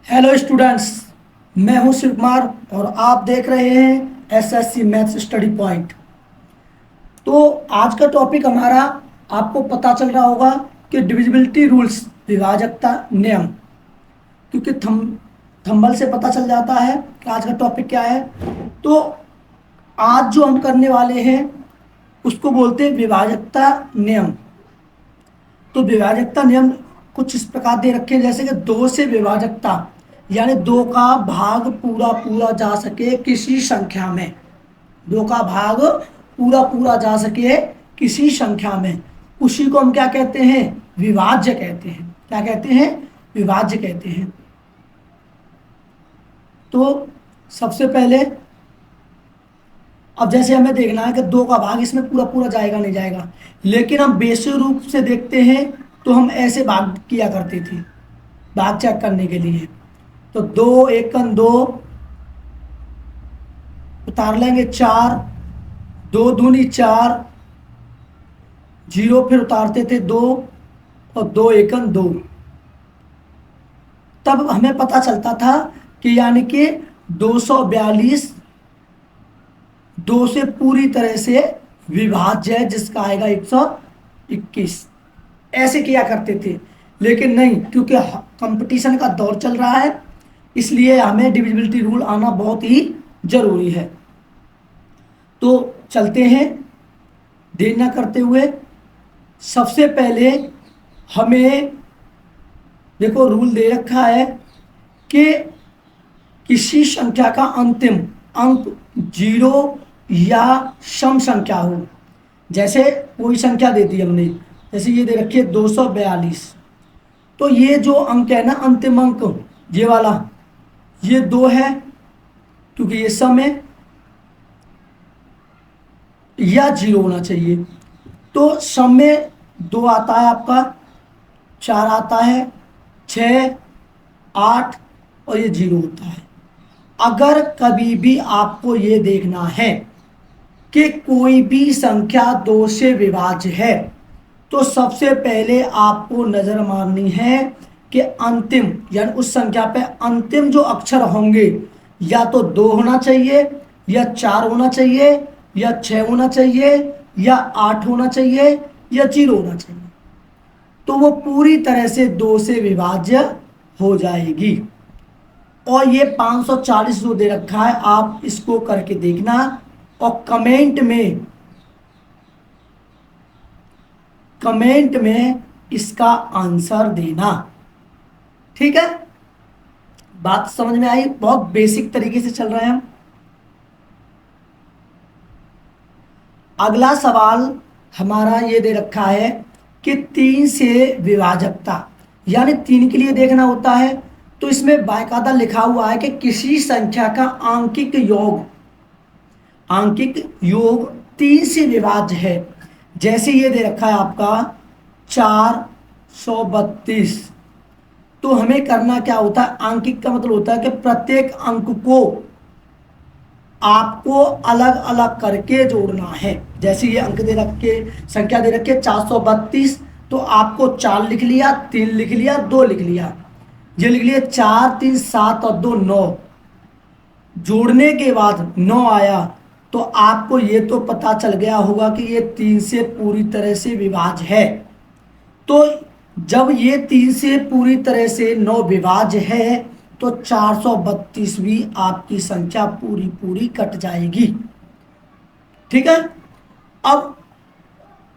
Hello students, मैं हूं शिव कुमार और आप देख रहे हैं एसएससी मैथ्स स्टडी पॉइंट। तो आज का टॉपिक हमारा आपको पता चल रहा होगा कि डिविजिबिलिटी रूल्स, विभाजकता नियम। क्योंकि थंबल से पता चल जाता है कि आज का टॉपिक क्या है। तो आज जो हम करने वाले हैं उसको बोलते हैं विभाजकता नियम। तो विभाजकता नियम कुछ इस प्रकार दे रखे हैं, जैसे कि दो से विभाजकता, यानी दो का भाग पूरा पूरा जा सके किसी संख्या में। दो का भाग पूरा पूरा जा सके किसी संख्या में, उसी को हम क्या कहते हैं? विभाज्य कहते हैं। क्या कहते हैं? विभाज्य कहते हैं। तो सबसे पहले अब जैसे हमें देखना है कि दो का भाग इसमें पूरा पूरा जाएगा नहीं जाएगा, लेकिन हम बेसिक रूप से देखते हैं तो हम ऐसे भाग किया करते थे भाग चेक करने के लिए। तो दो एकन दो, उतार लेंगे चार, दो दूनी चार, जीरो फिर उतारते थे दो, और दो एकन दो। तब हमें पता चलता था कि यानी कि 242 दो से पूरी तरह से विभाज्य है, जिसका आएगा 121। ऐसे किया करते थे, लेकिन नहीं, क्योंकि कंपटीशन का दौर चल रहा है, इसलिए हमें डिविजिबिलिटी रूल आना बहुत ही जरूरी है। तो चलते हैं, देर न करते हुए। सबसे पहले हमें देखो रूल दे रखा है कि किसी संख्या का अंतिम अंक जीरो या सम संख्या हो। जैसे कोई संख्या दे दी हमने, जैसे ये दे रखी है 242। तो ये जो अंक है ना, अंतिम अंक ये वाला, ये दो है क्योंकि ये सम है, या जीरो होना चाहिए। तो सम में दो आता है आपका, चार आता है, 6, 8 और ये जीरो होता है। अगर कभी भी आपको ये देखना है कि कोई भी संख्या दो से विभाज्य है, तो सबसे पहले आपको नजर मारनी है कि अंतिम, यानी उस संख्या पे अंतिम जो अक्षर होंगे, या तो दो होना चाहिए, या चार होना चाहिए, या 6 होना चाहिए, या 8 होना चाहिए, या जीरो होना चाहिए। तो वो पूरी तरह से दो से विभाज्य हो जाएगी। और ये 540 जो दे रखा है, आप इसको करके देखना और कमेंट में इसका आंसर देना। ठीक है, बात समझ में आई? बहुत बेसिक तरीके से चल रहे हैं हम। अगला सवाल हमारा ये दे रखा है कि 3 से विभाजकता, यानी 3 के लिए देखना होता है। तो इसमें बाकायदा लिखा हुआ है कि किसी संख्या का आंकिक योग 3 से विभाज्य है। जैसे ये दे रखा है आपका 432। तो हमें करना क्या होता है? आंकिक का मतलब होता है कि प्रत्येक अंक को आपको अलग अलग करके जोड़ना है। जैसे ये अंक दे रखे, संख्या दे रखे 432, तो आपको 4 लिख लिया, 3 लिख लिया, 2 लिख लिया, ये लिख लिया 4, 3, 7 और 2 9। जोड़ने के बाद 9 आया, तो आपको ये तो पता चल गया होगा कि ये 3 से पूरी तरह से विभाज्य है। तो जब ये 3 से पूरी तरह से 9 विभाज्य है, तो 432वीं आपकी संख्या पूरी पूरी कट जाएगी। ठीक है, अब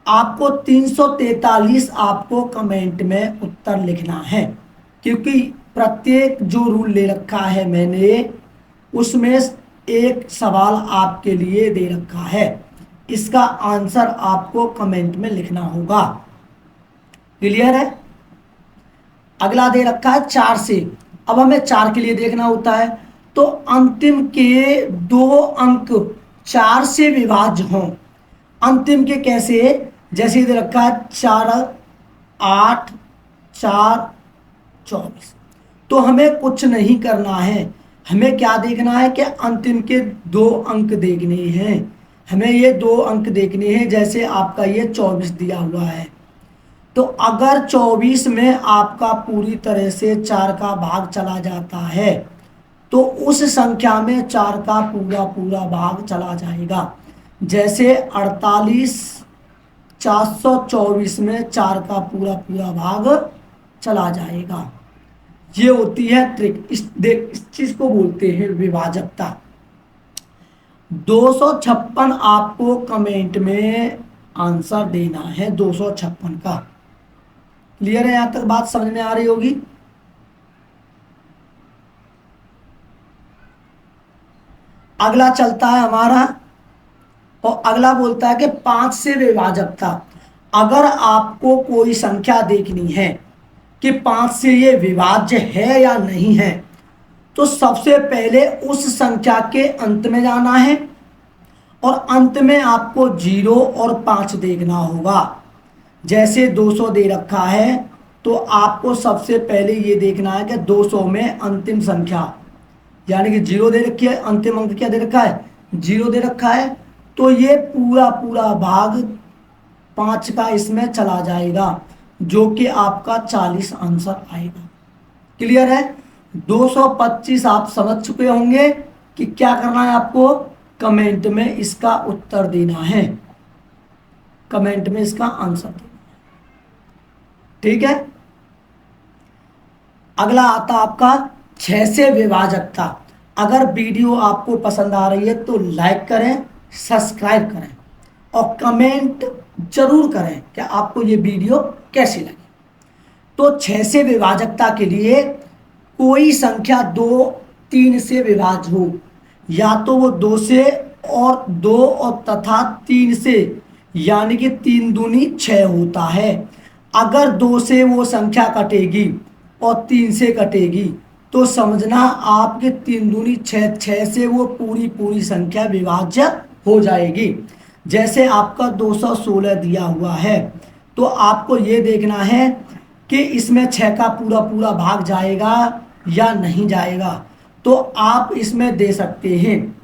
आपको 343 आपको कमेंट में उत्तर लिखना है, क्योंकि प्रत्येक जो रूल ले रखा है मैंने, उसमें एक सवाल आपके लिए दे रखा है, इसका आंसर आपको कमेंट में लिखना होगा। क्लियर है? अगला दे रखा है 4 से। अब हमें 4 के लिए देखना होता है, तो अंतिम के 2 अंक 4 से विभाज्य हों। अंतिम के कैसे? जैसे दे रखा है 4, 8, 4, 24। तो हमें कुछ नहीं करना है, हमें क्या देखना है कि अंतिम के 2 अंक देखने हैं। हमें ये 2 अंक देखने हैं। जैसे आपका ये 24 दिया हुआ है, तो अगर 24 में आपका पूरी तरह से 4 का भाग चला जाता है तो उस संख्या में 4 का पूरा पूरा भाग चला जाएगा। जैसे 48 424 में 4 का पूरा पूरा भाग चला जाएगा। ये होती है ट्रिक। इस चीज को बोलते हैं विभाजकता। 256 आपको कमेंट में आंसर देना है 256 का। क्लियर है? यहां तक बात समझ में आ रही होगी। अगला चलता है हमारा, और अगला बोलता है कि 5 से विभाजकता। अगर आपको कोई संख्या देखनी है कि 5 से ये विभाज्य है या नहीं है, तो सबसे पहले उस संख्या के अंत में जाना है और अंत में आपको 0 और 5 देखना होगा। जैसे 200 दे रखा है तो आपको सबसे पहले ये देखना है कि 200 में अंतिम संख्या यानी कि 0 दे रखी है, अंतिम अंक क्या दे रखा है? 0 दे रखा है। तो ये पूरा पूरा भाग 5 का इसमें चला जाएगा, जो कि आपका 40 आंसर आएगा। क्लियर है? 225 आप समझ चुके होंगे कि क्या करना है आपको। कमेंट में इसका उत्तर देना है, कमेंट में इसका आंसर देना है। ठीक है? अगला आता आपका 6 से विभाजकता। अगर वीडियो आपको पसंद आ रही है तो लाइक करें, सब्सक्राइब करें और कमेंट जरूर करें कि आपको ये वीडियो कैसी लगी। तो 6 से विभाजकता के लिए कोई संख्या 2 3 से विभाज्य हो, या तो वो 2 से और 2 और तथा 3 से, यानी कि 3 दूनी 6 होता है। अगर 2 से वो संख्या कटेगी और 3 से कटेगी तो समझना आपके 3 दूनी 6, 6 से वो पूरी पूरी संख्या विभाज्य हो जाएगी। जैसे आपका 216 दिया हुआ है तो आपको ये देखना है कि इसमें 6 का पूरा पूरा भाग जाएगा या नहीं जाएगा। तो आप इसमें दे सकते हैं।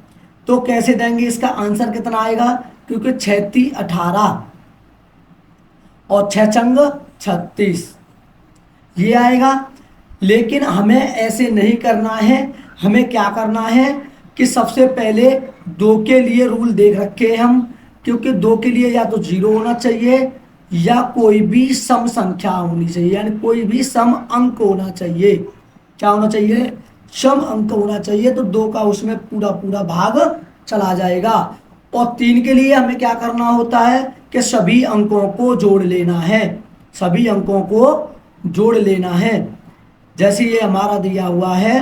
तो कैसे देंगे? इसका आंसर कितना आएगा? क्योंकि 6 18 और 6 चंग 36 ये आएगा। लेकिन हमें ऐसे नहीं करना है। हमें क्या करना है कि सबसे पहले 2 के लिए रूल देख रखे हैं हम, क्योंकि 2 के लिए या तो 0 होना चाहिए या कोई भी सम संख्या होनी चाहिए, यानी कोई भी सम अंक होना चाहिए। क्या होना चाहिए? सम अंक होना चाहिए। तो 2 का उसमें पूरा पूरा भाग चला जाएगा। और 3 के लिए हमें क्या करना होता है कि सभी अंकों को जोड़ लेना है, सभी अंकों को जोड़ लेना है। जैसे ये हमारा दिया हुआ है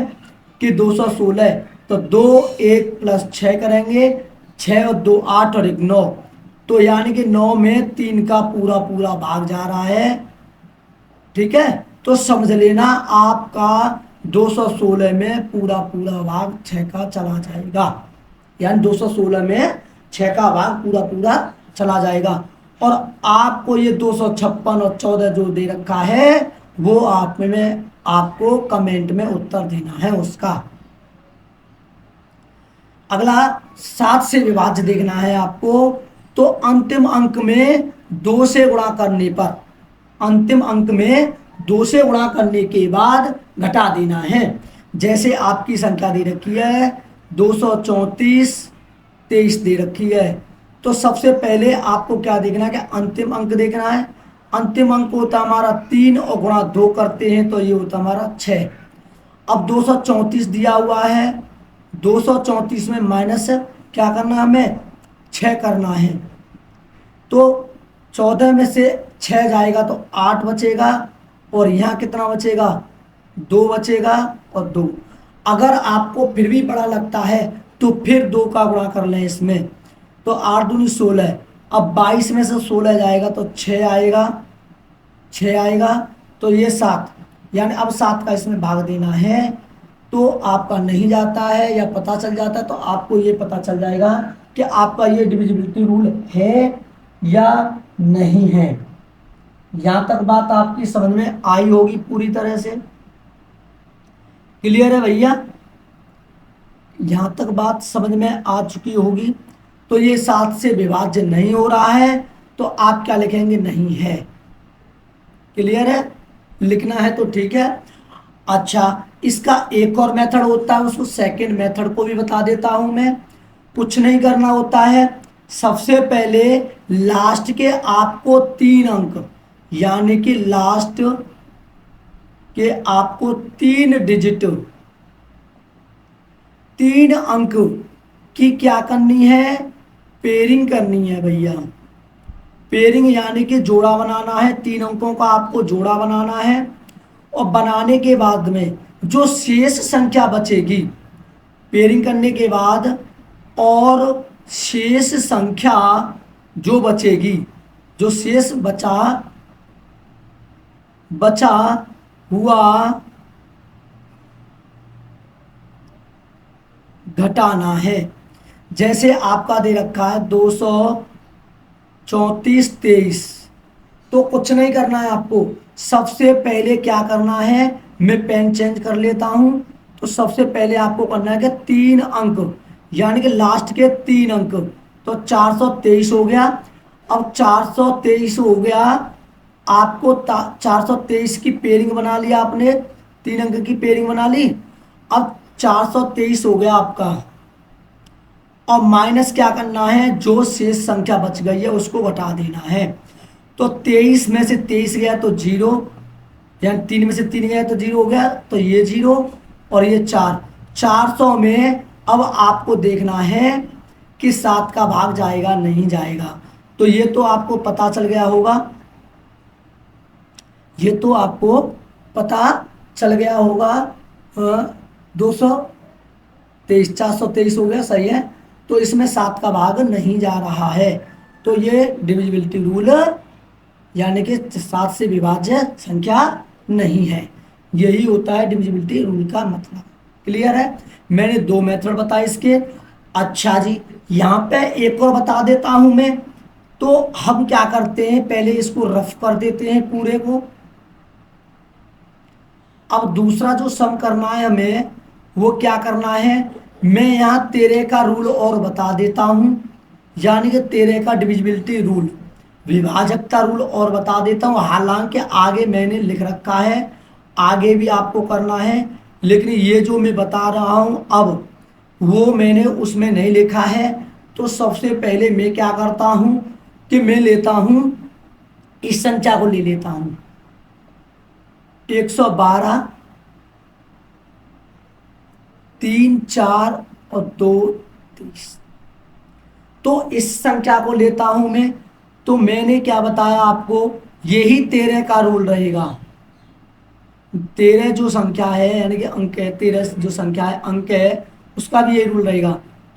कि 216, तो 2 1 + 6 करेंगे, 6 और 2 8 और 1 9, तो यानी कि 9 में 3 का पूरा पूरा भाग जा रहा है। ठीक है? तो समझ लेना आपका 216 में पूरा पूरा भाग 6 का चला जाएगा, यानी 216 में 6 का भाग पूरा पूरा चला जाएगा। और आपको ये 256 और 14 जो दे रखा है वो आपको कमेंट में उत्तर देना है उसका। अगला 7 से विभाज्य देखना है आपको। तो अंतिम अंक में 2 से गुणा करने पर, अंतिम अंक में 2 से गुणा करने के बाद घटा देना है। जैसे आपकी संख्या दे रखी है 234 23 दे रखी है, तो सबसे पहले आपको क्या देखना है कि अंतिम अंक देखना है। अंतिम अंक होता हमारा 3 और गुणा 2 करते हैं तो ये होता हमारा 6। अब 234 दिया हुआ है, 234 में माइनस क्या करना है हमें? 6 करना है। तो 14 में से 6 जाएगा तो 8 बचेगा, और यहाँ कितना बचेगा? 2 बचेगा और 2। अगर आपको फिर भी बड़ा लगता है तो फिर 2 का गुणा कर लें इसमें, तो 8 दूनी 16। अब 22 में से 16 जाएगा तो 6 आएगा, 6 आएगा, तो ये 7, यानी अब 7 का इसमें भाग देना है। तो आपका नहीं जाता है या पता चल जाता है तो आपको ये पता चल जाएगा कि आपका ये डिविजिबिलिटी रूल है या नहीं है। यहाँ तक बात आपकी समझ में आई होगी पूरी तरह से। क्लियर है भैया? यहाँ तक बात समझ में आ चुकी होगी। तो ये 7 से विभाज्य नहीं हो रहा है तो आप क्या लिखेंगे? नहीं है। क्लियर है? लिखना है तो ठीक है। अच्छा, इसका एक और मेथड होता है, उसको सेकंड मेथड को भी बता देता हूं मैं। कुछ नहीं करना होता है, सबसे पहले लास्ट के आपको 3 अंक, यानी कि लास्ट के आपको 3 डिजिट, 3 अंक की क्या करनी है, पेयरिंग करनी है भैया। पेयरिंग यानी कि जोड़ा बनाना है, 3 अंकों का आपको जोड़ा बनाना है। और बनाने के बाद में जो शेष संख्या बचेगी पेयरिंग करने के बाद, और शेष संख्या जो बचेगी, जो शेष बचा हुआ घटाना है। जैसे आपका दे रखा है 234 23, तो कुछ नहीं करना है आपको। सबसे पहले क्या करना है, मैं पेन चेंज कर लेता हूं। तो सबसे पहले आपको करना है कि 3 अंक, यानी कि लास्ट के 3 अंक, तो 423 हो गया। अब 423 हो गया, आपको 423 की पेयरिंग बना लिया आपने, 3 अंक की पेयरिंग बना ली। अब 423 हो गया आपका, और माइनस क्या करना है, जो शेष संख्या बच गई है उसको घटा देना है। तो 23 में से 23 गया तो 0, यानी 3 में से 3 गया तो 0 हो गया, तो ये 0 और ये 4। 400 में अब आपको देखना है कि 7 का भाग जाएगा नहीं जाएगा। तो ये तो आपको पता चल गया होगा, ये तो आपको पता चल गया होगा। 223, 423 हो गया, सही है। तो इसमें 7 का भाग नहीं जा रहा है, तो ये डिविजिबिलिटी रूल यानी कि 7 से विभाज्य संख्या नहीं है। यही होता है डिविजिबिलिटी रूल का मतलब। क्लियर है? मैंने 2 मेथड बताए इसके। अच्छा जी, यहाँ पे एक और बता देता हूं मैं। तो हम क्या करते हैं, पहले इसको रफ कर देते हैं पूरे को। अब दूसरा जो सम करना है हमें, वो क्या करना है, मैं यहाँ 13 का रूल और बता देता हूं, यानी कि 13 का डिविजिबिलिटी रूल, विभाजकता रूल और बता देता हूं। हालांकि आगे मैंने लिख रखा है, आगे भी आपको करना है, लेकिन ये जो मैं बता रहा हूं अब, वो मैंने उसमें नहीं लिखा है। तो सबसे पहले मैं क्या करता हूं कि मैं लेता हूं, इस संख्या को ले लेता हूं 112 3 4 और 2 30। तो इस संख्या को लेता हूं मैं। तो मैंने क्या बताया आपको, यही 13 का रूल रहेगा। 13 जो संख्या है, यानी कि अंक है, 13 जो संख्या है, अंक है, उसका भी यही रूल रहेगा।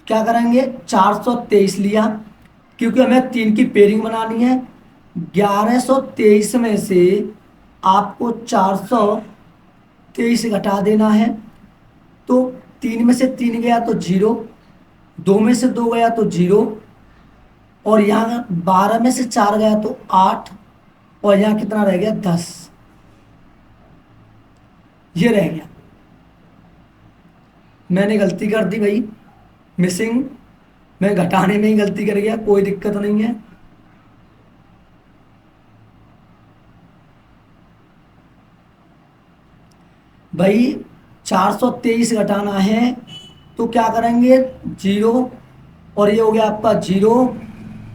क्या करेंगे, 423 लिया, क्योंकि हमें 3 की पेयरिंग बनानी है। 1123 में से आपको 423 घटा देना है। तो 3 में से 3 गया तो 0, 2 में से 2 गया तो 0, और यहाँ 12 में से 4 गया तो 8, और यहाँ कितना रह गया, 10। ये रह गया। मैंने गलती कर दी भाई, मिसिंग, मैं घटाने में ही गलती कर गया, कोई दिक्कत नहीं है। भाई 423 घटाना है, तो क्या करेंगे, 0, और ये हो गया आपका 0,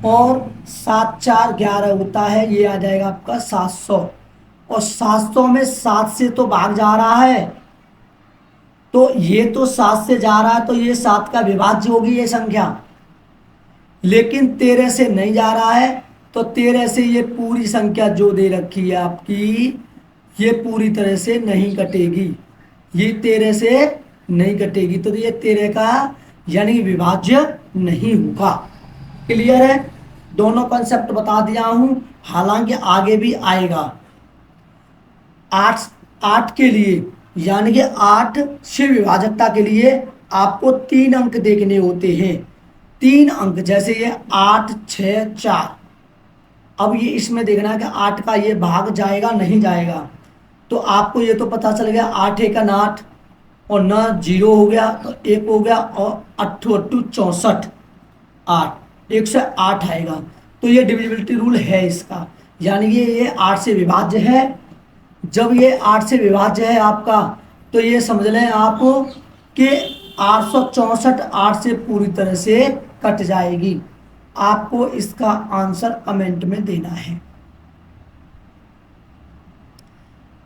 और 7 4 11 होता है, ये आ जाएगा आपका 700। और 700 में 7 से तो भाग जा रहा है, तो ये तो 7 से जा रहा है, तो ये 7 का विभाज्य होगी ये संख्या। लेकिन 13 से नहीं जा रहा है, तो 13 से ये पूरी संख्या जो दे रखी है आपकी, ये पूरी तरह से नहीं कटेगी, ये 13 से नहीं कटेगी, तो ये 13 का यानी विभाज्य नहीं होगा। क्लियर है? दोनों कॉन्सेप्ट बता दिया हूं, हालांकि आगे भी आएगा। 8 के लिए, यानी कि 8 से विभाजकता के लिए आपको 3 अंक देखने होते हैं। 3 अंक, जैसे ये 8 6 4। अब ये इसमें देखना है कि 8 का ये भाग जाएगा नहीं जाएगा। तो आपको ये तो पता चल गया, 8 1 8, और न 0 हो गया तो 1 हो गया, और 8 8 64, 8, 108 आएगा। तो ये डिविजिबिलिटी रूल है इसका। यानी ये 8 से विभाज्य है। जब ये 8 से विभाज्य है आपका, तो ये समझ लें आप कि 864 8 से पूरी तरह से कट जाएगी। आपको इसका आंसर कमेंट में देना है।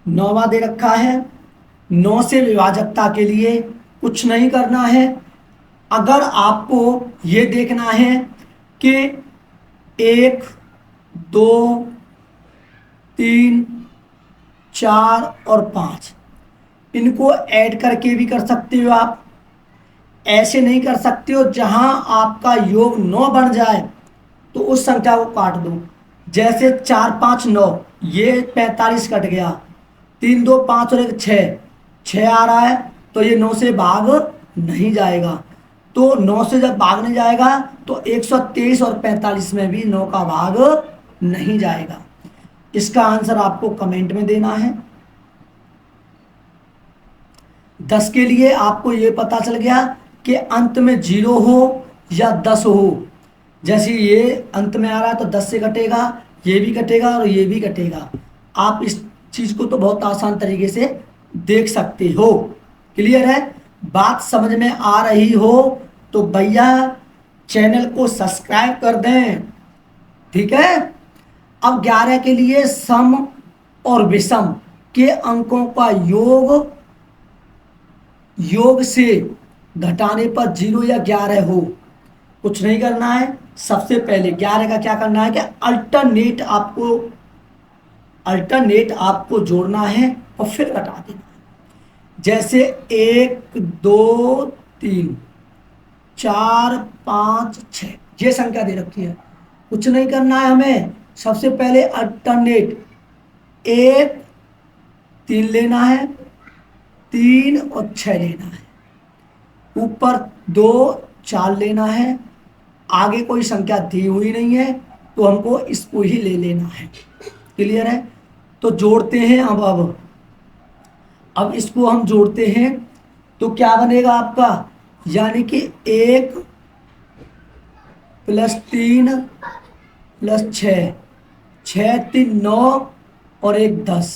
9वां दे रखा है, 9 से विभाजकता के लिए कुछ नहीं करना है। अगर आपको ये देखना है कि 1 2 3 4 और 5 इनको ऐड करके भी कर सकते हो आप, ऐसे नहीं कर सकते हो। जहां आपका योग 9 बन जाए तो उस संख्या को काट दो। जैसे 4 5 9, ये 45 कट गया, 3 2 5 और 1 6, 6 आ रहा है, तो ये 9 से भाग नहीं जाएगा। तो 9 से जब भाग नहीं जाएगा तो 123 और 45 में भी 9 का भाग नहीं जाएगा। इसका आंसर आपको कमेंट में देना है। 10 के लिए आपको ये पता चल गया कि अंत में 0 हो या 10 हो। जैसे ये अंत में आ रहा है तो 10 से कटेगा, ये भी कटेगा और ये भी कटेगा। आप इस चीज को तो बहुत आसान तरीके से देख सकते हो। क्लियर है? बात समझ में आ रही हो तो भैया चैनल को सब्सक्राइब कर दें। ठीक है? अब 11 के लिए सम और विषम के अंकों का योग से घटाने पर 0 या 11 हो, कुछ नहीं करना है। सबसे पहले 11 का क्या करना है कि अल्टरनेट आपको जोड़ना है और फिर घटा देना है। जैसे 1 2 3 4 5 6 ये संख्या दे रखी है, कुछ नहीं करना है हमें। सबसे पहले अल्टरनेट 1 3 लेना है, 3 और 6 लेना है, ऊपर 2 4 लेना है, आगे कोई संख्या दी हुई नहीं है तो हमको इसको ही ले लेना है। क्लियर है? तो जोड़ते हैं। अब इसको हम जोड़ते हैं तो क्या बनेगा आपका, यानी कि 1 + 3 + 6, 6 3 9 और 1 10,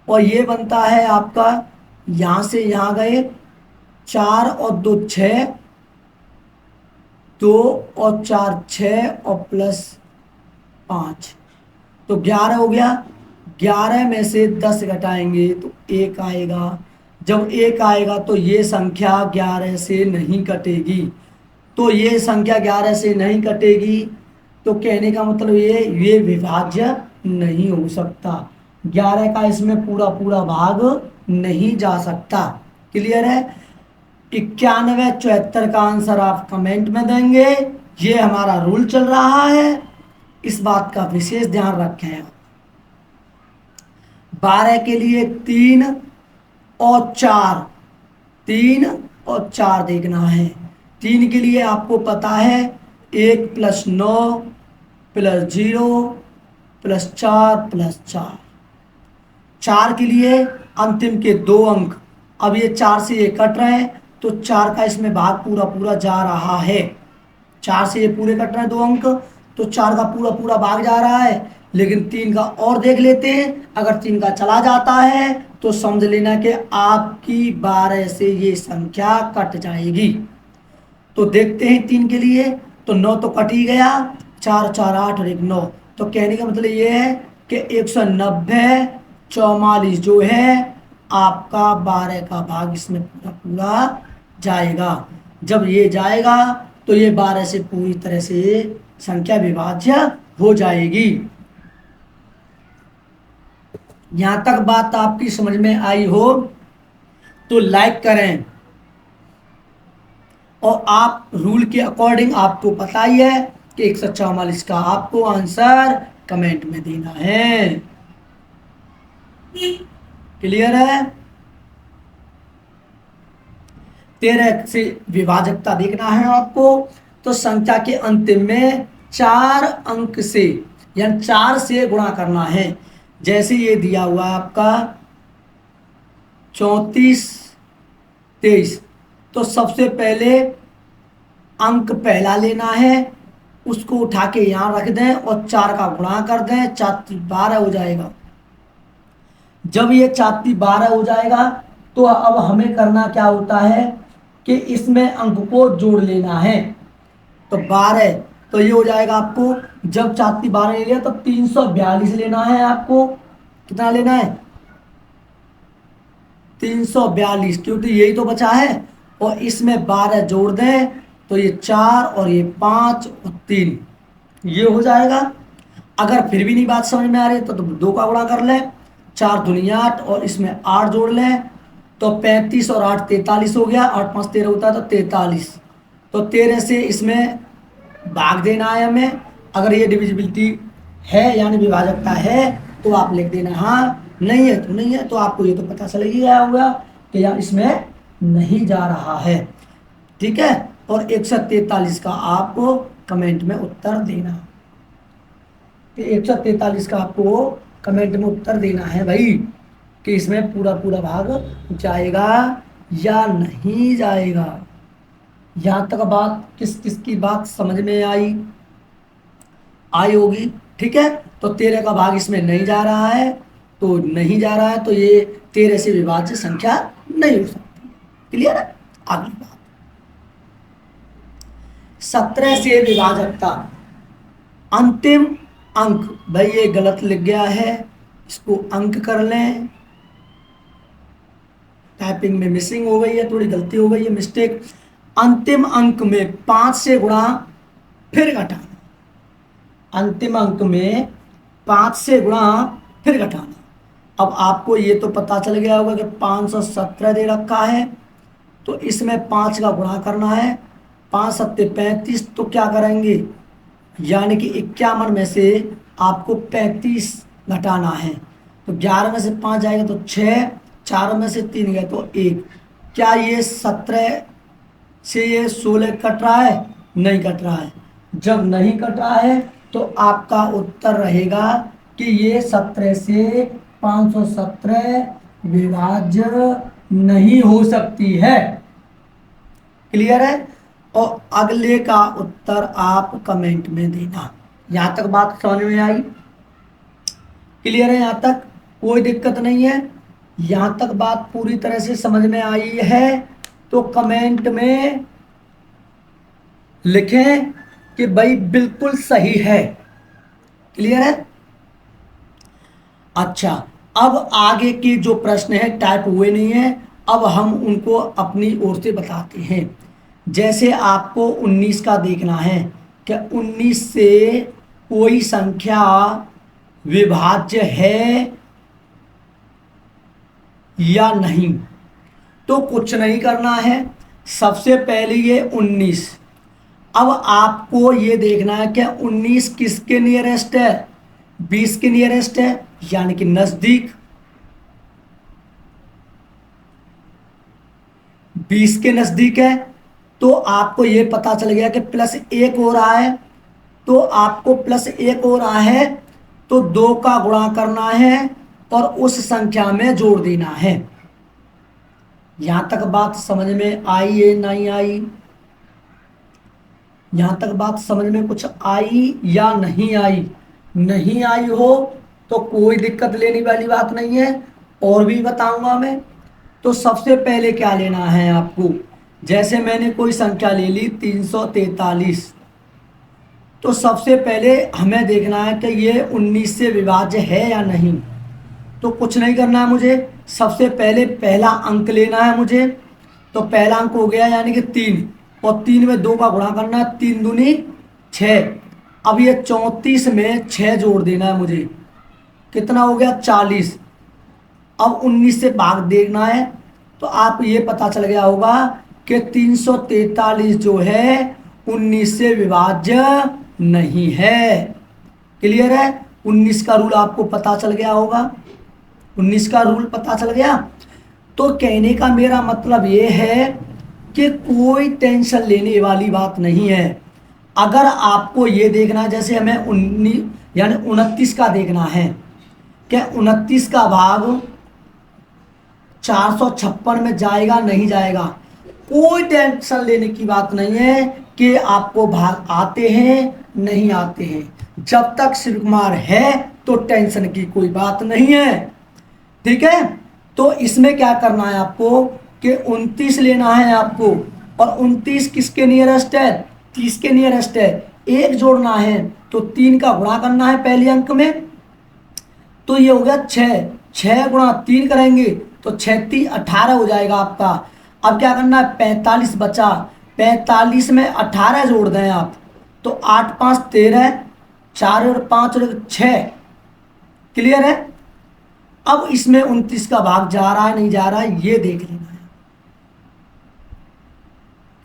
और ये बनता है आपका, यहां से यहां गए 4 और 2 6, 2 और 4 6 और +5, तो 11 हो गया। 11 में से 10 घटाएंगे तो 1 आएगा। जब 1 आएगा तो ये संख्या 11 से नहीं कटेगी। तो ये संख्या 11 से नहीं कटेगी, तो कहने का मतलब ये विभाज्य नहीं हो सकता। 11 का इसमें पूरा पूरा भाग नहीं जा सकता। क्लियर है? 91 74 का आंसर आप कमेंट में देंगे। ये हमारा रूल चल रहा है, इस बात का विशेष ध्यान रखें। 12 के लिए 3 और 4, 3 और 4 देखना है। 3 के लिए आपको पता है 1 + 9 + 0 + 4 + 4। 4 के लिए अंतिम के 2 अंक, अब ये 4 से ये कट रहे हैं तो 4 का इसमें भाग पूरा पूरा जा रहा है। 4 से ये पूरे कट रहे हैं 2 अंक, तो 4 का पूरा पूरा भाग जा रहा है। लेकिन 3 का और देख लेते हैं, अगर 3 का चला जाता है तो समझ लेना कि आपकी 12 से ये संख्या कट जाएगी। तो देखते हैं 3 के लिए, तो 9 तो कट ही गया, 4 4 8 और 1 9। तो कहने का मतलब ये है कि 190 44 जो है आपका 12 का भाग इसमें पूरा पूरा जाएगा। जब ये जाएगा तो ये 12 से पूरी तरह से संख्या विभाज्य हो जाएगी। यहां तक बात आपकी समझ में आई हो तो लाइक करें, और आप रूल के अकॉर्डिंग आपको पता ही है कि 144 का आपको आंसर कमेंट में देना है। क्लियर है? 13 से विभाजकता देखना है आपको, तो संख्या के अंतिम में 4 अंक से यानी 4 से गुणा करना है। जैसे ये दिया हुआ है आपका 34 23, तो सबसे पहले अंक पहला लेना है उसको उठा के यहाँ रख दें और 4 का गुणा कर दें, 4 12 हो जाएगा। जब ये 4 12 हो जाएगा तो अब हमें करना क्या होता है कि इसमें अंक को जोड़ लेना है। तो 12 तो ये हो जाएगा आपको, जब 4 12 ले लिया तो 342 लेना है आपको। कितना लेना है? 342, क्योंकि यही तो बचा है। और इसमें 12 जोड़ दें तो ये 4 और ये 5 और 3, ये हो जाएगा। अगर फिर भी नहीं बात समझ में आ रही तो 2 का गुणा कर लें, 4 दूनी 8 और इसमें 8 जोड़ लें तो 35 और 8 43 हो गया। 8 5 13 होता है तो 43। तो 13 से इसमें भाग देना है हमें। अगर ये डिविजिबिलिटी है यानी विभाजकता है तो आप लिख देना हाँ, नहीं है तो नहीं है। तो आपको ये तो पता चल ही गया होगा कि यार इसमें नहीं जा रहा है। ठीक है, और 143 का आपको कमेंट में उत्तर देना। 143 का आपको कमेंट में उत्तर देना है भाई कि इसमें पूरा पूरा भाग जाएगा या नहीं जाएगा। यहाँ तक बात किस किस की बात समझ में आई होगी। ठीक है, तो 13 का भाग इसमें नहीं जा रहा है, तो नहीं जा रहा है तो ये 13 से विभाज्य संख्या नहीं हो सकती। क्लियर है? अगली बात 17 से विभाजकता। अंतिम अंक, भाई ये गलत लिख गया है, इसको अंक कर लें। टाइपिंग में मिसिंग हो गई है, थोड़ी गलती हो गई है, मिस्टेक। अंतिम अंक में 5 से गुणा फिर घटाना। अंतिम अंक में 5 से गुणा फिर घटाना। अब आपको ये तो पता चल गया होगा कि 517 दे रखा है, तो इसमें 5 का गुणा करना है। 5 सत्ते 35, तो क्या करेंगे यानी कि 51 में से आपको 35 घटाना है। तो 11 में से 5 जाएगा तो 6, 4 में से 3 गए तो 1। क्या ये 17 से ये 16 कट रहा है? नहीं कट रहा है। जब नहीं कट रहा है तो आपका उत्तर रहेगा कि ये 17 से 517 विभाज्य नहीं हो सकती है। क्लियर है? और अगले का उत्तर आप कमेंट में देना। यहां तक बात समझ में आई? क्लियर है? यहां तक कोई दिक्कत नहीं है? यहां तक बात पूरी तरह से समझ में आई है तो कमेंट में लिखें कि भाई बिल्कुल सही है। क्लियर है? अच्छा, अब आगे के जो प्रश्न है टाइप हुए नहीं है, अब हम उनको अपनी ओर से बताते हैं। जैसे आपको 19 का देखना है कि 19 से कोई संख्या विभाज्य है या नहीं। तो कुछ नहीं करना है, सबसे पहले ये 19। अब आपको ये देखना है कि 19 किसके नियरेस्ट है? 20 के नियरेस्ट है यानी कि नजदीक। 20 के नजदीक है तो आपको ये पता चल गया कि +1 हो रहा है, तो आपको +1 हो रहा है तो 2 का गुणा करना है और उस संख्या में जोड़ देना है। यहां तक बात समझ में आई है नहीं आई? यहां तक बात समझ में कुछ आई या नहीं आई? नहीं आई हो तो कोई दिक्कत लेने वाली बात नहीं है, और भी बताऊंगा मैं। तो सबसे पहले क्या लेना है आपको, जैसे मैंने कोई संख्या ले ली 343, तो सबसे पहले हमें देखना है कि ये 19 से विभाज्य है या नहीं। तो कुछ नहीं करना है मुझे, सबसे पहले पहला अंक लेना है मुझे। तो पहला अंक हो गया यानी कि 3, और 3 में 2 का गुणा करना है, 3 दूनी 6। अब ये 34 में 6 जोड़ देना है मुझे, कितना हो गया 40। अब 19 से भाग देखना है, तो आप ये पता चल गया होगा कि 343 जो है 19 से विभाज्य नहीं है। क्लियर है? 19 का रूल आपको पता चल गया होगा। 19 का रूल पता चल गया। तो कहने का मेरा मतलब ये है कि कोई टेंशन लेने वाली बात नहीं है। अगर आपको ये देखना है, जैसे हमें 19 यानी 29 का देखना है कि 29 का भाग 456 में जाएगा नहीं जाएगा, कोई टेंशन लेने की बात नहीं है। कि आपको भाग आते हैं नहीं आते हैं। जब तक शिव कुमार है तो टेंशन की कोई बात नहीं है, ठीक है। तो इसमें क्या करना है आपको कि 29 लेना है आपको, और 29 किसके नियरेस्ट है, 30 के नियरेस्ट है। एक जोड़ना है तो 3 का गुणा करना है पहले अंक में, तो ये हो गया 6, 6 गुणा 3 करेंगे तो 6 3 18 हो जाएगा आपका। अब क्या करना है, 45 बचा, 45 में 18 जोड़ दें आप, तो 8 5 13, 4 और 5 और 6, क्लियर है। अब इसमें 29 का भाग जा रहा है नहीं जा रहा है ये देख लेना है,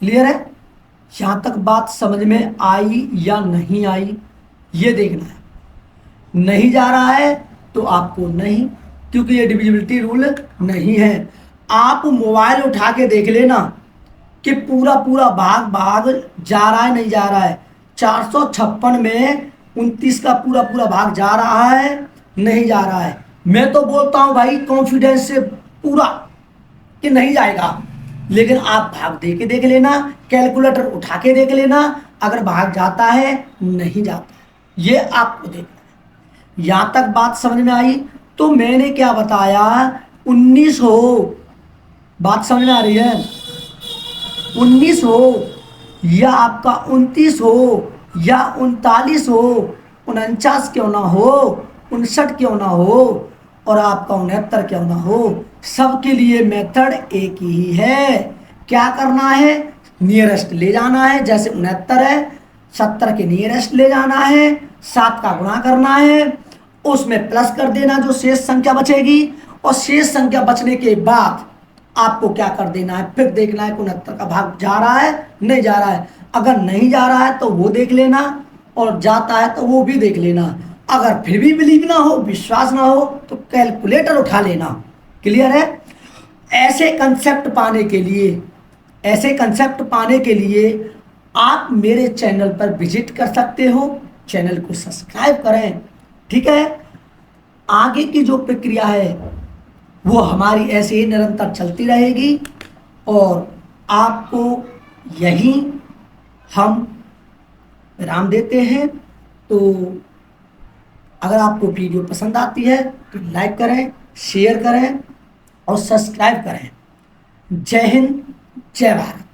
क्लियर है। यहां तक बात समझ में आई या नहीं आई ये देखना है। नहीं जा रहा है तो आपको नहीं, क्योंकि ये डिविजिबिलिटी रूल नहीं है। आप मोबाइल उठा के देख लेना कि पूरा पूरा भाग भाग जा रहा है नहीं जा रहा है। 456 में 29 का पूरा पूरा भाग जा रहा है नहीं जा रहा है। मैं तो बोलता हूं भाई कॉन्फिडेंस से पूरा कि नहीं जाएगा, लेकिन आप भाग दे के देख लेना, कैलकुलेटर उठा के देख लेना, अगर भाग जाता है नहीं जाता ये आपको देखना है। यहां तक बात समझ में आई। तो मैंने क्या बताया, 19 हो, बात समझ में आ रही है, 19 हो या आपका 29 हो या 39 हो, 49 क्यों ना हो, 59 क्यों ना हो और आपका 69 क्यों ना हो, सबके लिए मेथड एक ही है। क्या करना है, नियरेस्ट ले जाना है। जैसे 69 है, 70 के नियरेस्ट ले जाना है, 7 का गुणा करना है, उसमें प्लस कर देना जो शेष संख्या बचेगी, और शेष संख्या बचने के बाद आपको क्या कर देना है, फिर देखना है 69 का भाग जा रहा है नहीं जा रहा है। अगर नहीं जा रहा है तो वो देख लेना, और जाता है तो वो भी देख लेना। अगर फिर भी बिलीव ना हो, विश्वास ना हो, तो कैलकुलेटर उठा लेना, क्लियर है। ऐसे कंसेप्ट पाने के लिए, ऐसे कंसेप्ट पाने के लिए आप मेरे चैनल पर विजिट कर सकते हो, चैनल को सब्सक्राइब करें, ठीक है। आगे की जो प्रक्रिया है वो हमारी ऐसे ही निरंतर चलती रहेगी, और आपको यही हम विराम देते हैं। तो अगर आपको वीडियो पसंद आती है तो लाइक करें, शेयर करें और सब्सक्राइब करें। जय हिंद, जय भारत।